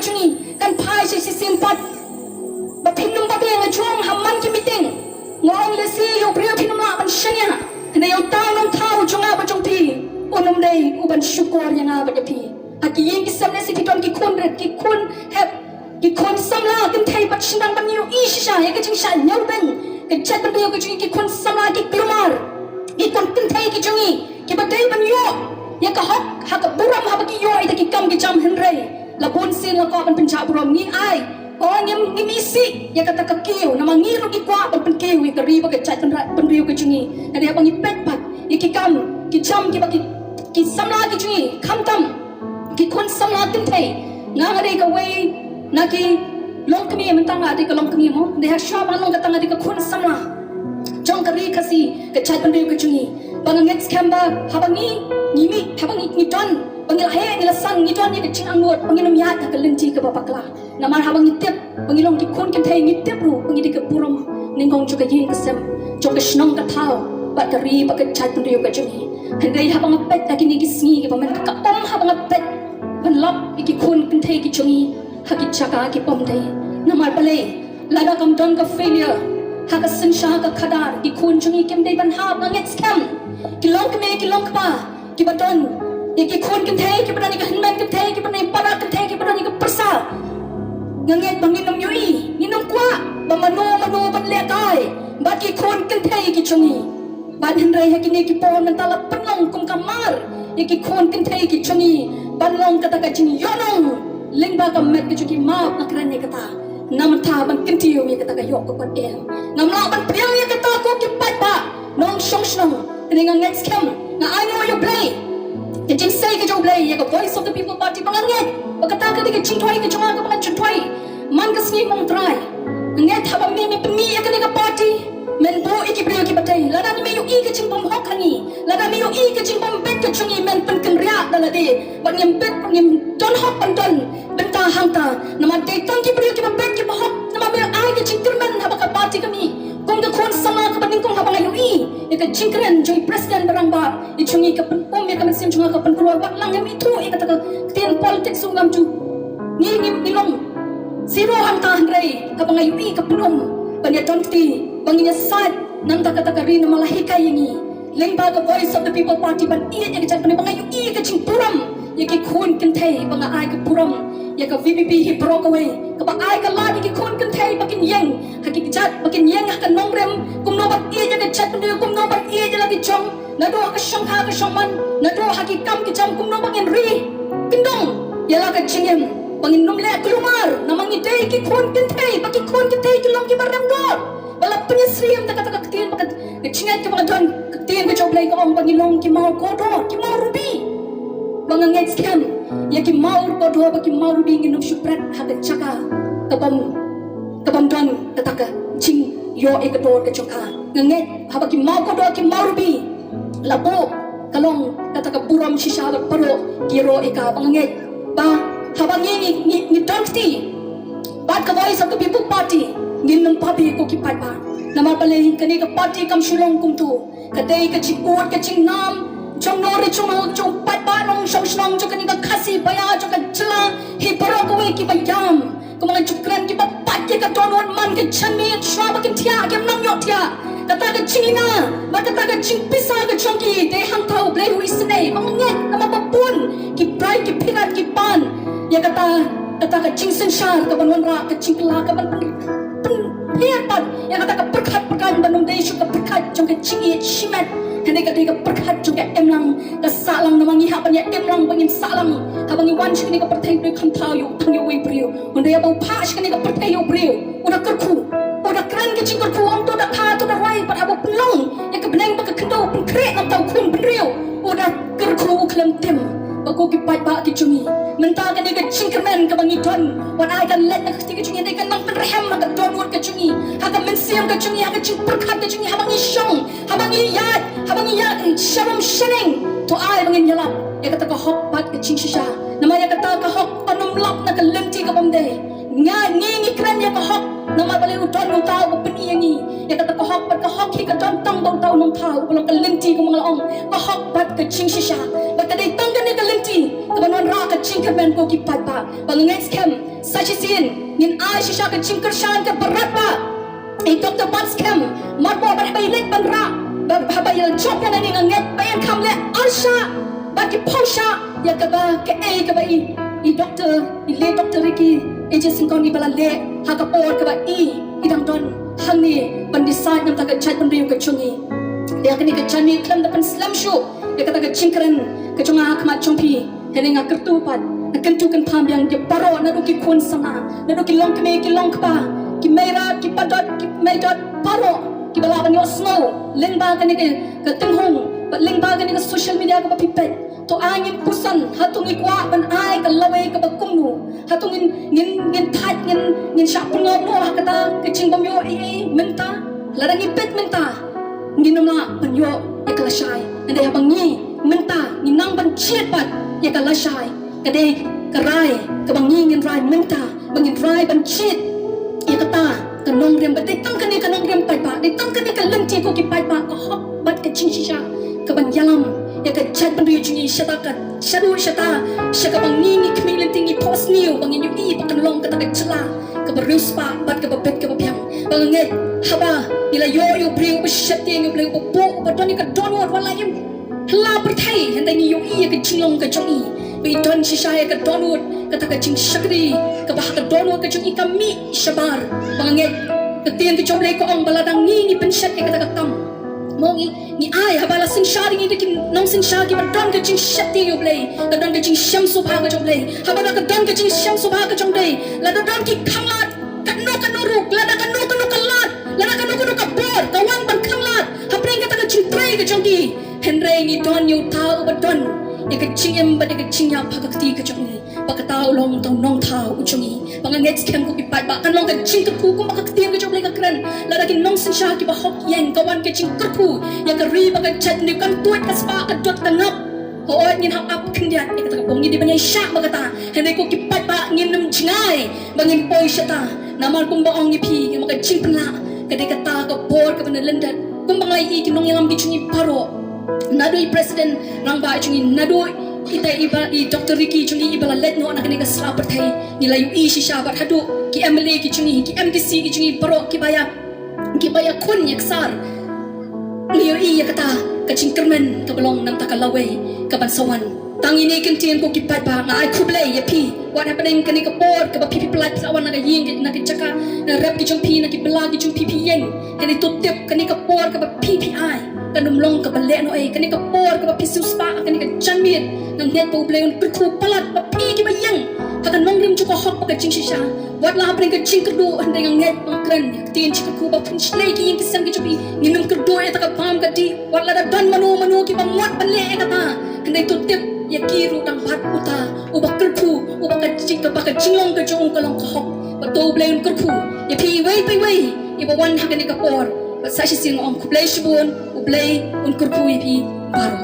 cungi kan pai si simpat ba pinum ba be chuang hamman ki meeting ngong le si yo brio pinum la ban shanya ne yo ta nong thau chunga ba chung pi unum dei uban syukur yang aba de pi aki yin ki samne si piton ki kun ret ki kun hep ki kun samla kin thai bat shinang ban yo i sha ya ka ching sha nyau ben ke chat ban yo ka chungi ki kun samla ki klumar ki kun kin thai ki chungi ki ba dei ban yo ya ka hok ha ka buram ha ba ki yo ita ki kam ki jam henrei la bun sin la ko ban pencha buram ni ai o ngim misi ya kata ka kiu na mangiru ki kwa ban pen kiu ka riba ka chat ban riu ka chungi na dia bangi pet pat ya ki kam ki jam ki ba ki samla ki chungi kham tam ki kun samla tin thai nga ngare ka wei na ki long kami man tanga ati ka long kami mo de ha sha man long ka tanga ati ka kun samla jong ka ri kasi ka chat ban riu ka chungi bang next kamba habangi ngimi habangi ni don bangil he ni la sang ni don ni ka ching angot bangil nom ya ta ka lenti ka bapakla na mar habangi tep bangil long ki kun kan thai ni tep ru bangil di ka buram ningong chu ka yin ka sem jong ka shnong ka thau ba ka ri ba ka chat ban riu ka chungi handai habang pet ta ki ni ki sngi ki pamen ka om habang pet ban lap ki kun kan thai ki chungi haki chaka ki pom dai na mar pale laga kam don ka failure haka sinsha ka khadar ki kun chungi kem dei ban ha bang next kam ki long pa ki baton ye ki kun kem thai ki badani ka hanman kem thai ki badani para kem thai ki badani ka persa nganget bangin nom yui ni nom kwa ba mano ban le kai ba ki kun kem thai ki chungi ban henrai ha ki ne ki pon nan tala penong kum kamar ye ki kun kem thai ki chungi ban long kata ka ching yonong lingba ka met ki chuki ma akran ne kata nam tha ban kem tiu ye kata ka yok ko kon em nam la ban priang ye kata ko ki pat ba nong shong shong dengan next kam na I know you play ke jing sai ke jo play ye ka voice of the people party banganget bakata ka de ke ching thoi ke chunga ka ban ching thoi man ka sni mong try nget ha bang ni pemi ye ka de ka party men bo iki play ki batai la dan me yu i ke ching bom hok hani la dan me yu i ke ching bom bet ke chungi men pen ken ria dala de bang yem bet bang yem don hok pan don ben ta hang ta nama de tang ki play ki ba bet ki ba hok nama me ai ke ching kermen ha ba ka party kami kung ka kun sama ka baning kung habang ayu i ya ka chingkren joy president barang ba i chungi ka pen pom ya ka men sim chunga ka pen keluar wat lang yam itu i kata ka tin politics sungam chu ni long zero hang ta handrai ka bang ayu i ka penom ban ya tonti banginya sad nang ta kata ka rin malahi ka yangi lengba ka voice of the people party ban i ya ka chat ban ayu i ka ching puram ya ki kun kan thai bang ai ka puram ya ka VPP hi broke away ka ba ai ka la ki kun kan thai bakin yang haki chat bakin yang ka nong rem kum no bat i ya ka chat ban kum no bat i ya la ki chong na do ka shong ha ka shong man na do haki kam ki cham kum no bakin ri kindong ya la ka chingem bangin nom le kelumar namang i dei ki kun kan thai bakin kun kan thai ki long ki baram dor bala penyesriam tak kata ketien bakat kechingat ke bakat ketien ke coblai ke om bangilong ki mau kodo ki mau rubi banganget scam ya ki mau kodo baki mau rubi nginum supret hakat chaka kabam don kataka ching yo ekador ke choka nganget habaki mau kodo ki mau rubi labo kalong kataka buram shisha bat paro kiro eka banganget ba habangi ni donti bat ka voice of the people party ginam papi ko ki patba nama pale kani ka party kam shulong kum tu kadai ka chikot ka chingnam chong nori chong patba nong shong shong chong kani ka khasi baya chong ka chla hi paro ko ki bayam ko mga chukran ki papat ka tonon man ka chami shwa ba kin thia kem nam yo thia kata ka chinga ba kata ka ching pisa ka chong ki de hang thau ble hui sne manget nama papun ki prai ki phirat ki pan ya kata ka ching sen shar ka banwan ra ka ching la ka ban Lihat pat, yang kata perkat bandung dei suka perkat jong ke chingi shimat, kene ka dei ka perkat jong ke emlang, ka salang namangi hapan ya emlang bangin salang, habangi wan shkene ka pertai dei kam tau yu tang yu wei brio, unda ya bau pa shkene ka pertai yu brio, udah kerku, udah keren ke ching kerku, om tu dah tha tu dah wai pat abo pelong, ya ka beneng ba ka kendo pen krek nam tau kun brio, udah kerku klem tem. Bago ki pat ba ki chungi menta ka ni ka chingkermen ka bangi ton wan ai kan let na ka chungi dei kan mang penrehem ka don wot ka chungi ha ka mensiam ka chungi ha ka ching perkat ka chungi ha bangi shong ha bangi yat sharam sheneng to ai bangin yalap ya kata ka hok pat ka ching shisha nama ya kata ka hok anum lap na ka lenti ka bamde nga ngi kran ya ka hok nama bale uton no tao ko peni yangi ya kata ka hok pat ka hok hi ka don tang bau tao nong tao ko ka lenti ko mga laong ka hok pat ka ching shisha ba ka dei tang ka ni ka lenti kabanon ra ka ching kamen ko ki pat ba bangangai scam sajisin ngin ai shisha ke chingkar shan ke berat ba Dr. Batskem marbo berhabai lek bandra berhabai yang job yang ni nget bayan kam le arsha bagi posha ya ke ba ke doktor le doktor Ricky agency kon ibala le ha ka por ke ba idang don hangni pandisai nam ta ke chat pandriu ke chungi dia kini ke chani klam depan slam show dia kata ke chingkran ke chunga khmat chungpi henenga kertupat akan tu kan pam yang dia paro na duki kun sama na duki long kene ki long pa ki mera ki padot ki medot paro ki bala ban yo snow lengba kene ke tenghong lengba kene ke social media ke pipet to angin pusan hatung ikwa ban ai ke lawe ke bakumnu hatung ngin that ngin syak pengop no kata ke cing bam yo menta ladang ipet menta nginumna ban yo iklasai ande abang ni menta nginang ban chiet pat ya kalasai kadai kerai kebangi ngin rai menta bangin rai ban chiet ya kata kanong rem bat ditang kani kanong rem pai ba ditang kani ka lenti ko ki pai ba ko hok bat ke ching shisha ke ban yalam ya ka chat ban yu chungi shata ka shadu shata shaka bangi ni kmi lenti ni post niu bangin yu i bakan long kata ka chla ke berus pa bat ke bepet ke bepiang banget haba ila yo briu besyati ngi briu bo badoni ka donor wala im la berthai hendai ni yu i ke chinglong ka chongi bi don shisha ka donor kata ka ching shakri ka bah ka donor ka chongi kami shabar banget ketien ke choble ko ong baladang ni pensat ke kata ka kam mongi ni ai habala sin shari ni dikin nong sin shari ba don ka ching shati yu blai ka don ka ching sham su ba ka choble habala ka don ka ching sham su ba ka chongde la don ki khamlat ka no ruk la ka no kalat la ka no ka bor ka wang ban khamlat hapring kata ka ching tre ka chongki henre ni don yu ta ba don ya ka ching em ba ka ching ya phak ti ka chongi ba ka tau long tau nong thau uchongi banganget skem ko ipai ba kan long ka ching ka ku ba ka ti ka choble ka kran la ki nong sin sha ki ba hok yen ka wan ka ching ka ku ya ka ri ba ka chat ni kan tuat ka spa ka dot ka ngap ho oi ngin hak ap khindian ya ka bong ni di banyai sha ba ka ta henai ko ki pai ba ngin nam chingai bangin poi shata namal kum ba ong ni phi ma ka ching pla ka de ka ta ka bor ka ban lendat kum ba ngai i ki nong yang bi chungi paro nadoi president rangba chungi nadoi ita iba i Dr. Ricky chungi ibala let no anak ni ka sla perthai ni la yu i shisha bat hadu ki MLA ki chungi ki MDC ki chungi paro ki baya kun yaksar ni yu i ya kata ka chingkermen ka belong nam ta ka lawe ka ban sawan tang ini kan tien ko ki pat ba ngai khuble ya pi what happening kan ni ka por ka ba pi plat sawan na ying na ki chaka na rap ki chung pi na ki bela ki chung pi yeng kan ni tutip kan ni ka por ka ba PPI kan long ka bale no ai kan ni ka por ka ba pi suspa kan ni ka chanmit nang net po ble un khu palat ba pi ki ba yeng hakan nong rim chu ko hok ba ka ching shisha what la happening ka ching ka do hande ngang net ba kran tien chi ka khu ba pun shlei ki yeng ki sang ki chu pi ni num ka do ya ta ka pam ka di what la da don manu ki ba mot bale ka ta kan ni tutip ya kiru dang bat uta ubak kerpu ubak ka jinglong ka jong ka long ka hok ba to blain kerpu ya pi wei ya ba wan hakan ka por ba sa shi sing ong ku blai shibun u blai un kerpu ya pi baro